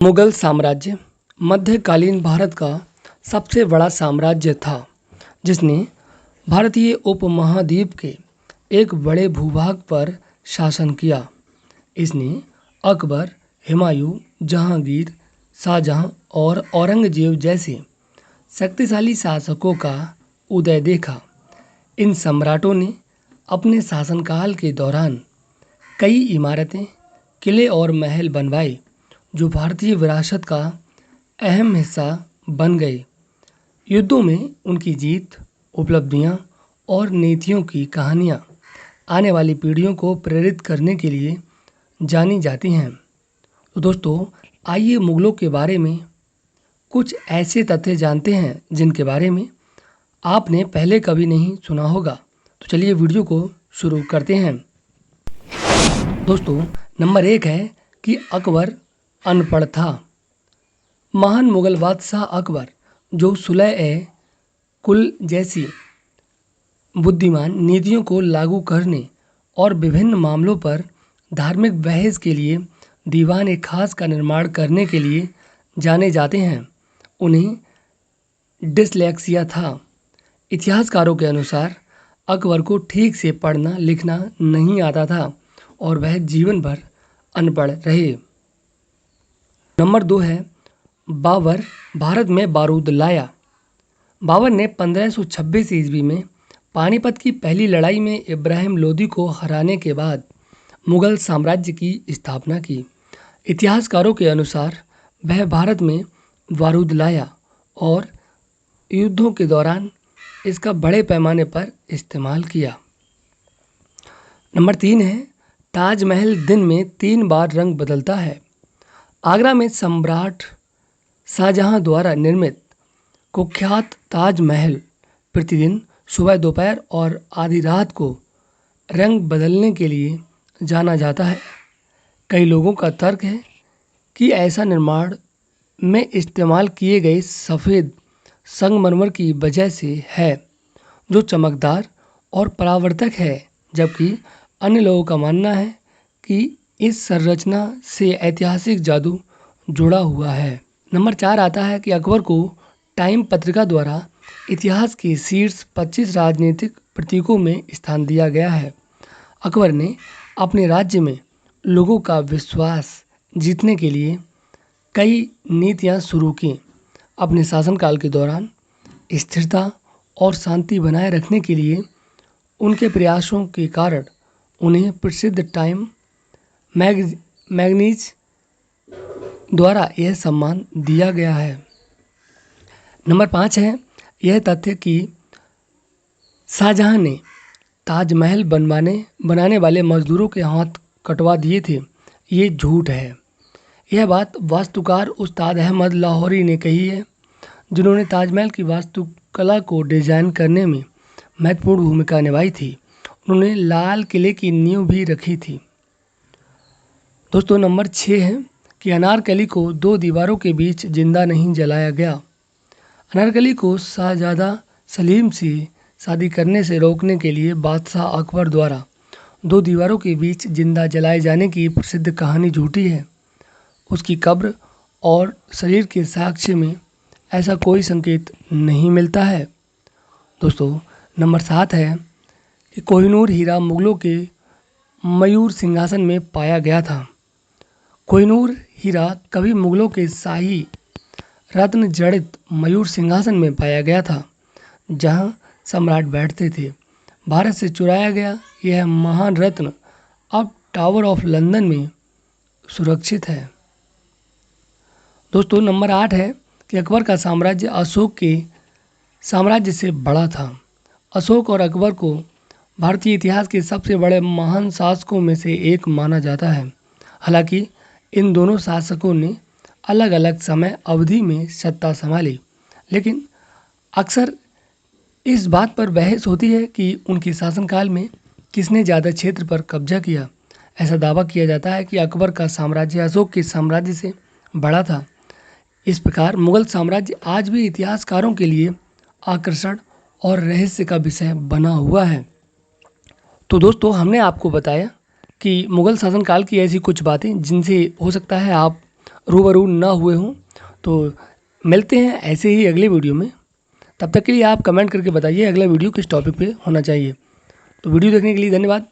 मुगल साम्राज्य मध्यकालीन भारत का सबसे बड़ा साम्राज्य था, जिसने भारतीय उपमहाद्वीप के एक बड़े भूभाग पर शासन किया। इसने अकबर, हुमायूं, जहांगीर, शाहजहां और औरंगजेब जैसे शक्तिशाली शासकों का उदय देखा। इन सम्राटों ने अपने शासनकाल के दौरान कई इमारतें, किले और महल बनवाए, जो भारतीय विरासत का अहम हिस्सा बन गए। युद्धों में उनकी जीत, उपलब्धियां और नीतियों की कहानियां आने वाली पीढ़ियों को प्रेरित करने के लिए जानी जाती हैं। तो दोस्तों, आइए मुगलों के बारे में कुछ ऐसे तथ्य जानते हैं जिनके बारे में आपने पहले कभी नहीं सुना होगा। तो चलिए वीडियो को शुरू करते हैं। दोस्तों, नंबर 1 है कि अकबर अनपढ़ था। महान मुगल बादशाह अकबर, जो सुलह-ए-कुल जैसी बुद्धिमान नीतियों को लागू करने और विभिन्न मामलों पर धार्मिक बहस के लिए दीवान-ए-खास का निर्माण करने के लिए जाने जाते हैं, उन्हें डिसलेक्सिया था। इतिहासकारों के अनुसार अकबर को ठीक से पढ़ना लिखना नहीं आता था और वह जीवन भर अनपढ़ रहे। नंबर 2 है बाबर भारत में बारूद लाया। बाबर ने 1526 ईस्वी में पानीपत की पहली लड़ाई में इब्राहिम लोदी को हराने के बाद मुगल साम्राज्य की स्थापना की। इतिहासकारों के अनुसार वह भारत में बारूद लाया और युद्धों के दौरान इसका बड़े पैमाने पर इस्तेमाल किया। नंबर 3 है ताजमहल दिन में 3 बार रंग बदलता है। आगरा में सम्राट शाहजहां द्वारा निर्मित कुख्यात ताजमहल प्रतिदिन सुबह, दोपहर और आधी रात को रंग बदलने के लिए जाना जाता है। कई लोगों का तर्क है कि ऐसा निर्माण में इस्तेमाल किए गए सफ़ेद संगमरमर की वजह से है, जो चमकदार और परावर्तक है, जबकि अन्य लोगों का मानना है कि इस संरचना से ऐतिहासिक जादू जुड़ा हुआ है। नंबर 4 आता है कि अकबर को टाइम पत्रिका द्वारा इतिहास के शीर्ष 25 राजनीतिक प्रतीकों में स्थान दिया गया है। अकबर ने अपने राज्य में लोगों का विश्वास जीतने के लिए कई नीतियां शुरू की। अपने शासनकाल के दौरान स्थिरता और शांति बनाए रखने के लिए उनके प्रयासों के कारण उन्हें प्रसिद्ध टाइम मैगजीन द्वारा यह सम्मान दिया गया है। नंबर 5 है यह तथ्य कि शाहजहां ने ताजमहल बनाने वाले मजदूरों के हाथ कटवा दिए थे। ये झूठ है। यह बात वास्तुकार उस्ताद अहमद लाहौरी ने कही है, जिन्होंने ताजमहल की वास्तुकला को डिजाइन करने में महत्वपूर्ण भूमिका निभाई थी। उन्होंने लाल किले की नींव भी रखी थी। दोस्तों, नंबर 6 है कि अनारकली को 2 दीवारों के बीच जिंदा नहीं जलाया गया। अनारकली को शाहजादा सलीम से शादी करने से रोकने के लिए बादशाह अकबर द्वारा 2 दीवारों के बीच जिंदा जलाए जाने की प्रसिद्ध कहानी झूठी है। उसकी कब्र और शरीर के साक्ष्य में ऐसा कोई संकेत नहीं मिलता है। दोस्तों, नंबर 7 है कि कोहिनूर हीरा मुगलों के मयूर सिंहासन में पाया गया था। कोहिनूर हीरा कभी मुगलों के शाही रत्न जड़ित मयूर सिंहासन में पाया गया था, जहां सम्राट बैठते थे। भारत से चुराया गया यह महान रत्न अब टावर ऑफ लंदन में सुरक्षित है। दोस्तों, नंबर 8 है कि अकबर का साम्राज्य अशोक के साम्राज्य से बड़ा था। अशोक और अकबर को भारतीय इतिहास के सबसे बड़े महान शासकों में से एक माना जाता है। हालांकि इन दोनों शासकों ने अलग अलग समय अवधि में सत्ता संभाली, लेकिन अक्सर इस बात पर बहस होती है कि उनके शासनकाल में किसने ज़्यादा क्षेत्र पर कब्जा किया। ऐसा दावा किया जाता है कि अकबर का साम्राज्य अशोक के साम्राज्य से बड़ा था। इस प्रकार मुगल साम्राज्य आज भी इतिहासकारों के लिए आकर्षण और रहस्य का विषय बना हुआ है। तो दोस्तों, हमने आपको बताया कि मुगल शासनकाल की ऐसी कुछ बातें जिनसे हो सकता है आप रूबरू ना हुए हों। तो मिलते हैं ऐसे ही अगले वीडियो में। तब तक के लिए आप कमेंट करके बताइए अगला वीडियो किस टॉपिक पे होना चाहिए। तो वीडियो देखने के लिए धन्यवाद।